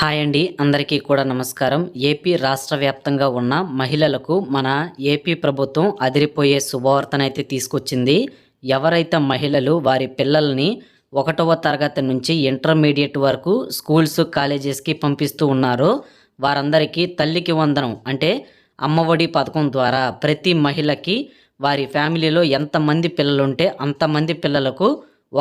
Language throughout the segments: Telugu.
హాయ్ అండి, అందరికీ కూడా నమస్కారం. ఏపీ రాష్ట్ర వ్యాప్తంగా ఉన్న మహిళలకు మన ఏపీ ప్రభుత్వం అదిరిపోయే శుభవార్తనైతే తీసుకొచ్చింది. ఎవరైతే మహిళలు వారి పిల్లల్ని 1వ తరగతి నుంచి ఇంటర్మీడియట్ వరకు స్కూల్స్, కాలేజెస్‌కి పంపిస్తూ ఉన్నారో వారందరికీ తల్లికి వందనం అంటే అమ్మఒడి పథకం ద్వారా ప్రతి మహిళకి వారి ఫ్యామిలీలో ఎంతమంది పిల్లలుంటే అంతమంది పిల్లలకు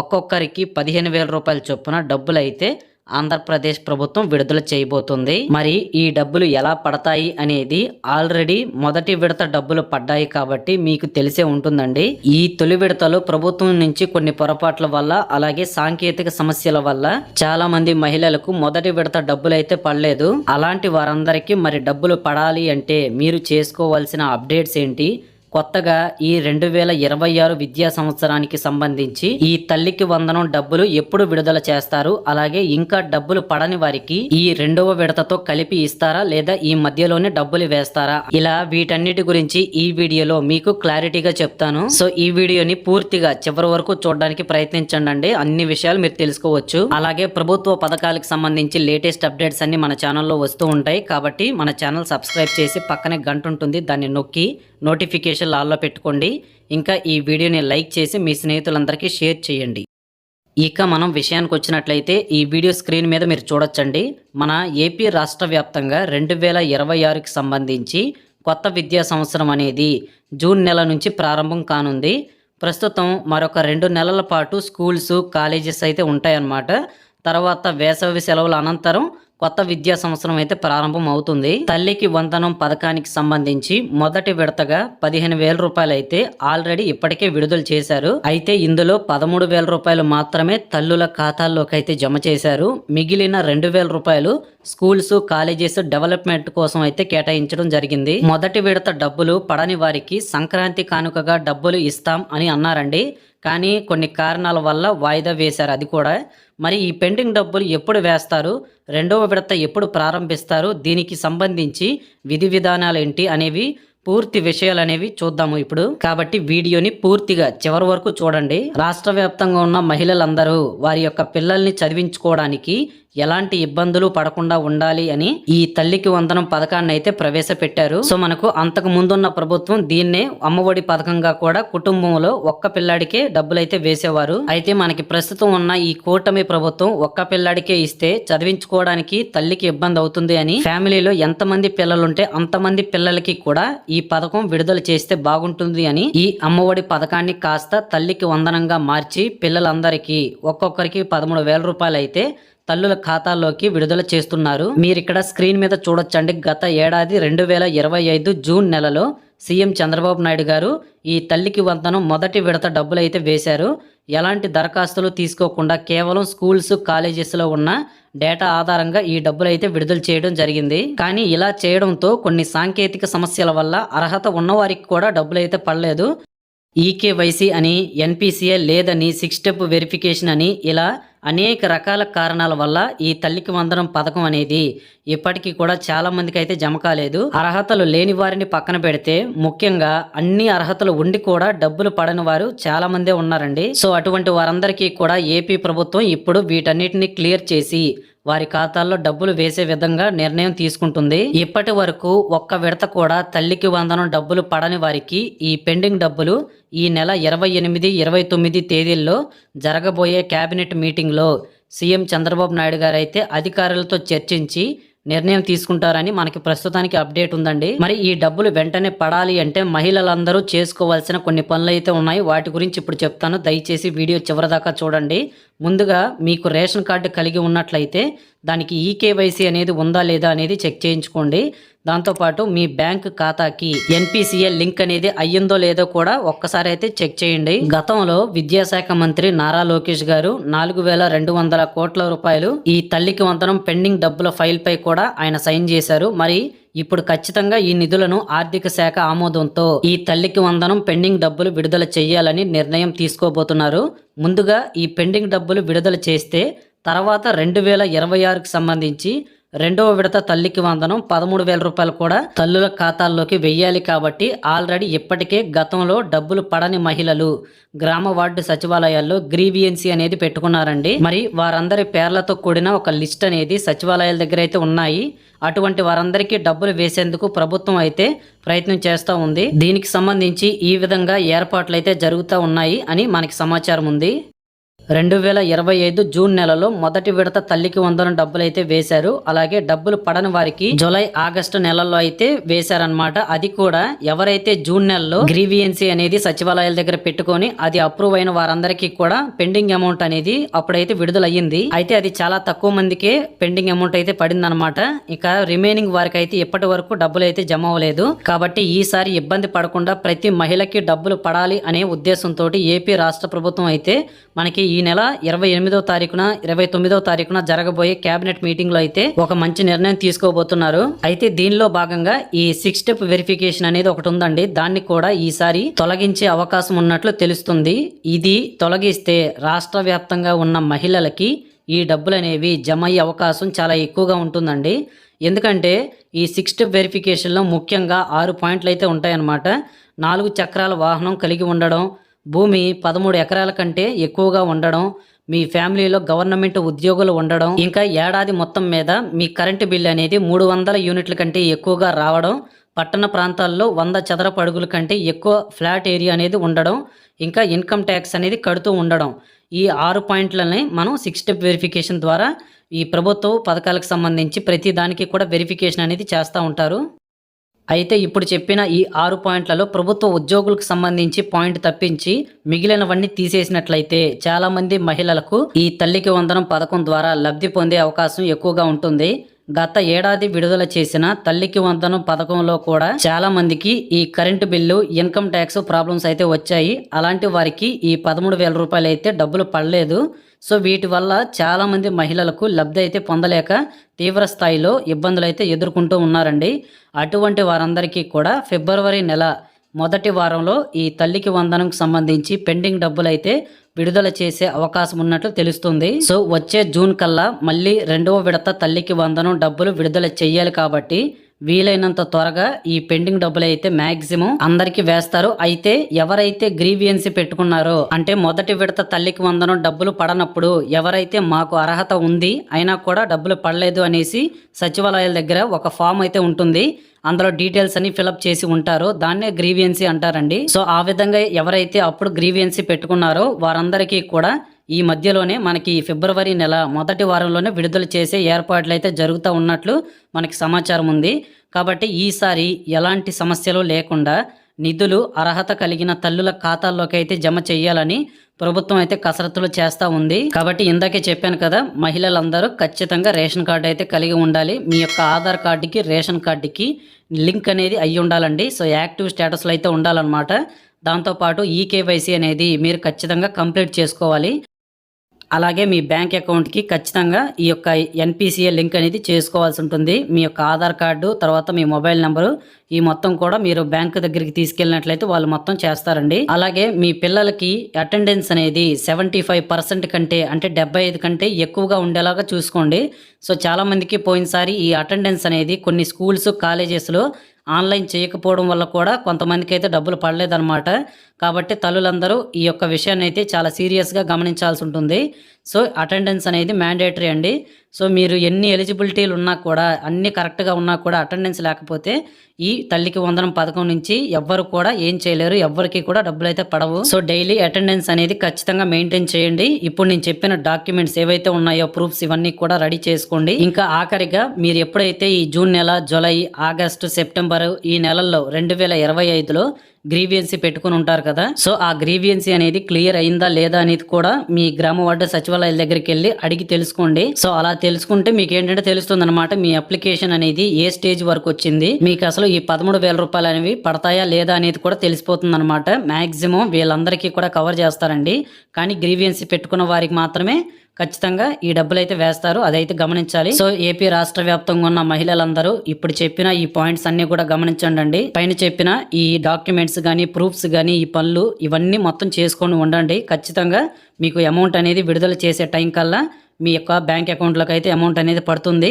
ఒక్కొక్కరికి 15,000 రూపాయల చొప్పున డబ్బులైతే ఆంధ్రప్రదేశ్ ప్రభుత్వం విడుదల చేయబోతుంది. మరి ఈ డబ్బులు ఎలా పడతాయి అనేది ఆల్రెడీ మొదటి విడత డబ్బులు పడ్డాయి కాబట్టి మీకు తెలిసే ఉంటుందండి. ఈ తొలి విడతలో ప్రభుత్వం నుంచి కొన్ని పొరపాట్ల వల్ల అలాగే సాంకేతిక సమస్యల వల్ల చాలా మంది మహిళలకు మొదటి విడత డబ్బులు అయితే పడలేదు. అలాంటి వారందరికీ మరి డబ్బులు పడాలి అంటే మీరు చేసుకోవాల్సిన అప్డేట్స్ ఏంటి, కొత్తగా ఈ 2026 విద్యా సంవత్సరానికి సంబంధించి ఈ తల్లికి వందనం డబ్బులు ఎప్పుడు విడుదల చేస్తారు, అలాగే ఇంకా డబ్బులు పడని వారికి ఈ 2వ విడతతో కలిపి ఇస్తారా లేదా ఈ మధ్యలోనే డబ్బులు వేస్తారా, ఇలా వీటన్నిటి గురించి ఈ వీడియోలో మీకు క్లారిటీగా చెప్తాను. సో ఈ వీడియోని పూర్తిగా చివరి వరకు చూడడానికి ప్రయత్నించండి. అన్ని విషయాలు మీరు తెలుసుకోవచ్చు. అలాగే ప్రభుత్వ పథకాలకు సంబంధించి లేటెస్ట్ అప్డేట్స్ అన్ని మన ఛానల్లో వస్తూ ఉంటాయి కాబట్టి మన ఛానల్ సబ్స్క్రైబ్ చేసి పక్కనే గంట ఉంటుంది, దాన్ని నొక్కి నోటిఫికేషన్ ఆల్లో పెట్టుకోండి. ఇంకా ఈ వీడియోని లైక్ చేసి మీ స్నేహితులందరికీ షేర్ చేయండి. ఇక మనం విషయానికి వచ్చినట్లయితే ఈ వీడియో స్క్రీన్ మీద మీరు చూడొచ్చండి. మన ఏపీ రాష్ట్ర వ్యాప్తంగా 2026కి సంబంధించి కొత్త విద్యా సంవత్సరం అనేది జూన్ నెల నుంచి ప్రారంభం కానుంది. ప్రస్తుతం మరొక 2 నెలల పాటు స్కూల్స్, కాలేజెస్ అయితే ఉంటాయన్నమాట. తర్వాత వేసవి సెలవుల అనంతరం కొత్త విద్యా సంవత్సరం అయితే ప్రారంభం అవుతుంది. తల్లికి వందనం పథకానికి సంబంధించి మొదటి విడతగా 15,000 రూపాయలు అయితే ఆల్రెడీ ఇప్పటికే విడుదల చేశారు. అయితే ఇందులో 13,000 రూపాయలు మాత్రమే తల్లుల ఖాతాల్లోకి అయితే జమ చేశారు. మిగిలిన 2,000 రూపాయలు స్కూల్స్, కాలేజెస్ డెవలప్మెంట్ కోసం అయితే కేటాయించడం జరిగింది. మొదటి విడత డబ్బులు పడని వారికి సంక్రాంతి కానుకగా డబ్బులు ఇస్తాం అని అన్నారండి. కానీ కొన్ని కారణాల వల్ల వాయిదా వేశారు. అది కూడా మరి ఈ పెండింగ్ డబ్బులు ఎప్పుడు వేస్తారు, 2వ విడత ఎప్పుడు ప్రారంభిస్తారు, దీనికి సంబంధించి విధి విధానాలు ఏంటి అనేవి పూర్తి విషయాలు అనేవి చూద్దాము ఇప్పుడు. కాబట్టి వీడియోని పూర్తిగా చివరి వరకు చూడండి. రాష్ట్ర వ్యాప్తంగా ఉన్న మహిళలందరూ వారి యొక్క పిల్లల్ని చదివించుకోవడానికి ఎలాంటి ఇబ్బందులు పడకుండా ఉండాలి అని ఈ తల్లికి వందనం పథకాన్ని అయితే ప్రవేశపెట్టారు. సో మనకు అంతకు ముందున్న ప్రభుత్వం దీన్నే అమ్మఒడి పథకంగా కూడా కుటుంబంలో ఒక్క పిల్లాడికే డబ్బులైతే వేసేవారు. అయితే మనకి ప్రస్తుతం ఉన్న ఈ కూటమి ప్రభుత్వం ఒక్క పిల్లాడికే ఇస్తే చదివించుకోవడానికి తల్లికి ఇబ్బంది అవుతుంది అని ఫ్యామిలీలో ఎంతమంది పిల్లలుంటే అంతమంది పిల్లలకి కూడా ఈ పథకం విడుదల చేస్తే బాగుంటుంది అని ఈ అమ్మఒడి పథకాన్ని కాస్త తల్లికి వందనంగా మార్చి పిల్లలందరికీ ఒక్కొక్కరికి 13,000 రూపాయలు అయితే తల్లుల ఖాతాల్లోకి విడుదల చేస్తున్నారు. మీరు ఇక్కడ స్క్రీన్ మీద చూడొచ్చండి. గత ఏడాది 2025 జూన్ నెలలో సీఎం చంద్రబాబు నాయుడు గారు ఈ తల్లికి వందనం మొదటి విడత డబ్బులు అయితే వేశారు. ఎలాంటి దరఖాస్తులు తీసుకోకుండా కేవలం స్కూల్స్, కాలేజెస్లో ఉన్న డేటా ఆధారంగా ఈ డబ్బులు అయితే విడుదల చేయడం జరిగింది. కానీ ఇలా చేయడంతో కొన్ని సాంకేతిక సమస్యల వల్ల అర్హత ఉన్నవారికి కూడా డబ్బులు అయితే పడలేదు. ఈకేవైసీ అని, ఎన్పిసిఏ లేదని, 6 స్టెప్ వెరిఫికేషన్ అని ఇలా అనేక రకాల కారణాల వల్ల ఈ తల్లికి వందనం పథకం అనేది ఇప్పటికీ కూడా చాలా మందికి అయితే జమ కాలేదు. అర్హతలు లేని వారిని పక్కన పెడితే ముఖ్యంగా అన్ని అర్హతలు ఉండి కూడా డబ్బులు పడని వారు చాలా మందే ఉన్నారండి. సో అటువంటి వారందరికీ కూడా ఏపీ ప్రభుత్వం ఇప్పుడు వీటన్నిటిని క్లియర్ చేసి వారి ఖాతాల్లో డబ్బులు వేసే విధంగా నిర్ణయం తీసుకుంటుంది. ఇప్పటి వరకు ఒక్క విడత కూడా తల్లికి వందనం డబ్బులు పడని వారికి ఈ పెండింగ్ డబ్బులు ఈ నెల 28, 29 తేదీల్లో జరగబోయే కేబినెట్ మీటింగ్లో సీఎం చంద్రబాబు నాయుడు గారు అయితే అధికారులతో చర్చించి నిర్ణయం తీసుకుంటారని మనకి ప్రస్తుతానికి అప్డేట్ ఉందండి. మరి ఈ డబ్బులు వెంటనే పడాలి అంటే మహిళలందరూ చేసుకోవాల్సిన కొన్ని పనులు అయితే ఉన్నాయి. వాటి గురించి ఇప్పుడు చెప్తాను. దయచేసి వీడియో చివరిదాకా చూడండి. ముందుగా మీకు రేషన్ కార్డు కలిగి ఉన్నట్లయితే దానికి ఈకేవైసీ అనేది ఉందా లేదా అనేది చెక్ చేయించుకోండి. దాంతోపాటు మీ బ్యాంక్ ఖాతాకి ఎన్పిసిఏ లింక్ అనేది అయ్యిందో లేదో కూడా ఒక్కసారి అయితే చెక్ చేయండి. గతంలో విద్యాశాఖ మంత్రి నారా లోకేష్ గారు 4,200 కోట్ల రూపాయలు ఈ తల్లికి వందనం పెండింగ్ డబ్బుల ఫైల్ పై కూడా ఆయన సైన్ చేశారు. మరి ఇప్పుడు ఖచ్చితంగా ఈ నిధులను ఆర్థిక శాఖ ఆమోదంతో ఈ తల్లికి వందనం పెండింగ్ డబ్బులు విడుదల చేయాలని నిర్ణయం తీసుకోబోతున్నారు. ముందుగా ఈ పెండింగ్ డబ్బులు విడుదల చేస్తే తర్వాత 2026కి సంబంధించి రెండవ విడత తల్లికి వందనం 13,000 రూపాయలు కూడా తల్లుల ఖాతాల్లోకి వెయ్యాలి. కాబట్టి ఆల్రెడీ ఇప్పటికే గతంలో డబ్బులు పడని మహిళలు గ్రామ వార్డు సచివాలయాల్లో గ్రీవియన్సీ అనేది పెట్టుకున్నారండి. మరి వారందరి పేర్లతో కూడిన ఒక లిస్ట్ అనేది సచివాలయాల దగ్గర అయితే ఉన్నాయి. అటువంటి వారందరికీ డబ్బులు వేసేందుకు ప్రభుత్వం అయితే ప్రయత్నం చేస్తూ ఉంది. దీనికి సంబంధించి ఈ విధంగా ఏర్పాట్లు అయితే జరుగుతూ ఉన్నాయి అని మనకి సమాచారం ఉంది. 2025 జూన్ నెలలో మొదటి విడత తల్లికి వందనం డబ్బులు అయితే వేశారు. అలాగే డబ్బులు పడని వారికి జూలై ఆగస్టు నెలల్లో అయితే వేశారనమాట. అది కూడా ఎవరైతే జూన్ నెలలో గ్రీవియన్సీ అనేది సచివాలయాల దగ్గర పెట్టుకొని అది అప్రూవ్ అయిన వారందరికీ కూడా పెండింగ్ అమౌంట్ అనేది అప్పుడైతే విడుదలయ్యింది. అయితే అది చాలా తక్కువ మందికే పెండింగ్ అమౌంట్ అయితే పడింది అనమాట. ఇక రిమైనింగ్ వారికి అయితే ఇప్పటి వరకు డబ్బులు అయితే జమ అవ్వలేదు. కాబట్టి ఈసారి ఇబ్బంది పడకుండా ప్రతి మహిళకి డబ్బులు పడాలి అనే ఉద్దేశంతో ఏపీ రాష్ట్ర ప్రభుత్వం అయితే మనకి ఈ నెల 28వ తారీఖున 29వ తారీఖున జరగబోయే కేబినెట్ మీటింగ్ లో అయితే ఒక మంచి నిర్ణయం తీసుకోబోతున్నారు. అయితే దీనిలో భాగంగా ఈ 6 స్టెప్ వెరిఫికేషన్ అనేది ఒకటి ఉందండి. దాన్ని కూడా ఈసారి తొలగించే అవకాశం ఉన్నట్లు తెలుస్తుంది. ఇది తొలగిస్తే రాష్ట్ర వ్యాప్తంగా ఉన్న మహిళలకి ఈ డబ్బులు అనేవి జమ అయ్యే అవకాశం చాలా ఎక్కువగా ఉంటుందండి. ఎందుకంటే ఈ 6 స్టెప్ వెరిఫికేషన్లో ముఖ్యంగా 6 పాయింట్లు అయితే ఉంటాయన్నమాట. 4 చక్రాల వాహనం కలిగి ఉండడం, భూమి 13 ఎకరాల కంటే ఎక్కువగా ఉండడం, మీ ఫ్యామిలీలో గవర్నమెంట్ ఉద్యోగులు ఉండడం, ఇంకా ఏడాది మొత్తం మీద మీ కరెంటు బిల్లు అనేది 300 యూనిట్ల కంటే ఎక్కువగా రావడం, పట్టణ ప్రాంతాల్లో 100 చదరపు అడుగుల కంటే ఎక్కువ ఫ్లాట్ ఏరియా అనేది ఉండడం, ఇంకా ఇన్కమ్ ట్యాక్స్ అనేది కడుతూ ఉండడం. ఈ 6 పాయింట్లని మనం 6 స్టెప్ వెరిఫికేషన్ ద్వారా ఈ ప్రభుత్వ పథకాలకు సంబంధించి ప్రతి దానికి కూడా వెరిఫికేషన్ అనేది చేస్తూ ఉంటారు. అయితే ఇప్పుడు చెప్పిన ఈ 6 పాయింట్లలో ప్రభుత్వ ఉద్యోగులకు సంబంధించి పాయింట్ తప్పించి మిగిలినవన్నీ తీసేసినట్లయితే చాలామంది మహిళలకు ఈ తల్లికి వందనం పథకం ద్వారా లబ్ధి పొందే అవకాశం ఎక్కువగా ఉంటుంది. గత ఏడాది విడుదల చేసిన తల్లికి వందనం పథకంలో కూడా చాలా మందికి ఈ current bill, income tax problems అయితే వచ్చాయి. అలాంటి వారికి ఈ 13,000 రూపాయలు అయితే డబ్బులు పడలేదు. సో వీటి వల్ల చాలా మంది మహిళలకు లబ్ధి అయితే పొందలేక తీవ్ర స్థాయిలో ఇబ్బందులు అయితే ఎదుర్కొంటూ ఉన్నారండి. అటువంటి వారందరికీ కూడా ఫిబ్రవరి నెల మొదటి వారంలో ఈ తల్లికి వందనంకు సంబంధించి పెండింగ్ డబ్బులు అయితే విడుదల చేసే అవకాశం ఉన్నట్లు తెలుస్తుంది. సో వచ్చే జూన్ కల్లా మళ్ళీ రెండవ విడత తల్లికి వందనం డబ్బులు విడుదల చేయాలి. కాబట్టి వీలైనంత త్వరగా ఈ పెండింగ్ డబ్బులు అయితే మాక్సిమం అందరికి వేస్తారు. అయితే ఎవరైతే గ్రీవియన్సీ పెట్టుకున్నారో, అంటే మొదటి విడత తల్లికి వందనం డబ్బులు పడనప్పుడు ఎవరైతే మాకు అర్హత ఉంది అయినా కూడా డబ్బులు పడలేదు అనేసి సచివాలయాల దగ్గర ఒక ఫామ్ అయితే ఉంటుంది. అందులో డీటెయిల్స్ అన్ని ఫిలప్ చేసి ఉంటారో దాన్నే గ్రీవియన్సీ అంటారండి. సో ఆ విధంగా ఎవరైతే అప్పుడు గ్రీవియన్సీ పెట్టుకున్నారో వారందరికీ కూడా ఈ మధ్యలోనే మనకి ఫిబ్రవరి నెల మొదటి వారంలోనే విడుదల చేసే ఏర్పాట్లు అయితే జరుగుతూ ఉన్నట్లు మనకి సమాచారం ఉంది. కాబట్టి ఈసారి ఎలాంటి సమస్యలు లేకుండా నిధులు అర్హత కలిగిన తల్లుల ఖాతాల్లోకి అయితే జమ చేయాలని ప్రభుత్వం అయితే కసరత్తులు చేస్తూ ఉంది. కాబట్టి ఇందాకే చెప్పాను కదా, మహిళలందరూ ఖచ్చితంగా రేషన్ కార్డు అయితే కలిగి ఉండాలి. మీ యొక్క ఆధార్ కార్డుకి రేషన్ కార్డుకి లింక్ అనేది అయ్యి ఉండాలండి. సో యాక్టివ్ స్టేటస్లో అయితే ఉండాలన్నమాట. దాంతోపాటు ఈకేవైసీ అనేది మీరు ఖచ్చితంగా కంప్లీట్ చేసుకోవాలి. అలాగే మీ బ్యాంక్ అకౌంట్కి ఖచ్చితంగా ఈ యొక్క ఎన్పిసిఏ లింక్ అనేది చేసుకోవాల్సి ఉంటుంది. మీ యొక్క ఆధార్ కార్డు, తర్వాత మీ మొబైల్ నెంబరు, ఈ మొత్తం కూడా మీరు బ్యాంక్ దగ్గరికి తీసుకెళ్ళినట్లయితే వాళ్ళు మొత్తం చేస్తారండి. అలాగే మీ పిల్లలకి అటెండెన్స్ అనేది 75% కంటే, అంటే 75 కంటే ఎక్కువగా ఉండేలాగా చూసుకోండి. సో చాలామందికి పోయినసారి ఈ అటెండెన్స్ అనేది కొన్ని స్కూల్స్, కాలేజెస్లో ఆన్లైన్ చేయకపోవడం వల్ల కూడా కొంతమందికి అయితే డబ్బులు పడలేదన్నమాట. కాబట్టి తల్లులందరూ ఈ యొక్క విషయాన్ని అయితే చాలా సీరియస్గా గమనించాల్సి ఉంటుంది. సో అటెండెన్స్ అనేది మ్యాండేటరీ అండి. సో మీరు ఎన్ని ఎలిజిబిలిటీలు ఉన్నా కూడా, అన్ని కరెక్ట్గా ఉన్నా కూడా అటెండెన్స్ లేకపోతే ఈ తల్లికి వందనం పథకం నుంచి ఎవ్వరు కూడా ఏం చేయలేరు, ఎవ్వరికి కూడా డబ్బులు అయితే పడవు. సో డైలీ అటెండెన్స్ అనేది ఖచ్చితంగా మెయింటైన్ చేయండి. ఇప్పుడు నేను చెప్పిన డాక్యుమెంట్స్ ఏవైతే ఉన్నాయో, ప్రూఫ్స్, ఇవన్నీ కూడా రెడీ చేసుకోండి. ఇంకా ఆఖరిగా మీరు ఎప్పుడైతే ఈ జూన్ నెల, జూలై, ఆగస్టు, సెప్టెంబర్ ఈ నెలల్లో 2025లో గ్రీవియన్సీ పెట్టుకుని ఉంటారు కదా. సో ఆ గ్రీవియన్సీ అనేది క్లియర్ అయిందా లేదా అనేది కూడా మీ గ్రామ వార్డు సచివాలయాల దగ్గరికి వెళ్ళి అడిగి తెలుసుకోండి. సో అలా తెలుసుకుంటే మీకు ఏంటంటే తెలుస్తుంది అనమాట, మీ అప్లికేషన్ అనేది ఏ స్టేజ్ వరకు వచ్చింది, మీకు అసలు ఈ 13,000 రూపాయలు అనేవి పడతాయా లేదా అనేది కూడా తెలిసిపోతుంది అనమాట. మాక్సిమం వీళ్ళందరికీ కూడా కవర్ చేస్తారండి. కానీ గ్రీవియన్సీ పెట్టుకున్న వారికి మాత్రమే ఖచ్చితంగా ఈ డబ్బులు అయితే వేస్తారు, అదైతే గమనించాలి. సో ఏపీ రాష్ట్ర వ్యాప్తంగా ఉన్న మహిళలందరూ ఇప్పుడు చెప్పిన ఈ పాయింట్స్ అన్ని కూడా గమనించండి. పైన చెప్పిన ఈ డాక్యుమెంట్స్ కానీ, ప్రూఫ్స్ కానీ, ఈ పనులు ఇవన్నీ మొత్తం చేసుకొని ఉండండి. ఖచ్చితంగా మీకు అమౌంట్ అనేది విడుదల చేసే టైం కల్లా మీ యొక్క బ్యాంక్ అకౌంట్లోకి అయితే అమౌంట్ అనేది పడుతుంది.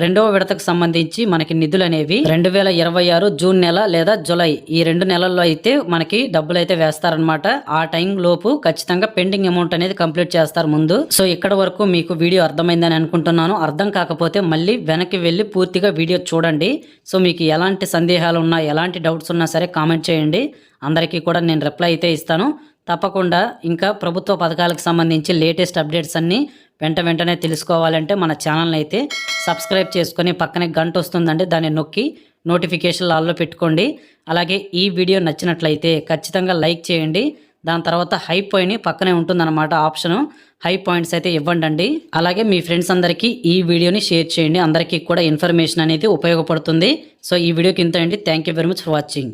రెండవ విడతకు సంబంధించి మనకి నిధులు అనేవి 2026 జూన్ నెల లేదా జూలై ఈ 2 నెలల్లో అయితే మనకి డబ్బులు అయితే వేస్తారనమాట. ఆ టైం లోపు ఖచ్చితంగా పెండింగ్ అమౌంట్ అనేది కంప్లీట్ చేస్తారు ముందు. సో ఇక్కడ వరకు మీకు వీడియో అర్థమైందని అనుకుంటున్నాను. అర్థం కాకపోతే మళ్ళీ వెనక్కి వెళ్ళి పూర్తిగా వీడియో చూడండి. సో మీకు ఎలాంటి సందేహాలు ఉన్నా ఎలాంటి డౌట్స్ ఉన్నా సరే కామెంట్ చేయండి. అందరికీ కూడా నేను రిప్లై అయితే ఇస్తాను. తప్పకుండా ఇంకా ప్రభుత్వ పథకాలకు సంబంధించి లేటెస్ట్ అప్డేట్స్ అన్నీ వెంటనే తెలుసుకోవాలంటే మన ఛానల్ని అయితే సబ్స్క్రైబ్ చేసుకొని పక్కనే గంట వస్తుందండి, దాన్ని నొక్కి నోటిఫికేషన్లు ఆల్లో పెట్టుకోండి. అలాగే ఈ వీడియో నచ్చినట్లయితే ఖచ్చితంగా లైక్ చేయండి. దాని తర్వాత హై పాయింట్ పక్కనే ఉంటుందన్నమాట ఆప్షను, హై పాయింట్స్ అయితే ఇవ్వండి. అలాగే మీ ఫ్రెండ్స్ అందరికీ ఈ వీడియోని షేర్ చేయండి, అందరికీ కూడా ఇన్ఫర్మేషన్ అనేది ఉపయోగపడుతుంది. సో ఈ వీడియోకి ఇంత అండి. Thank you very much for watching.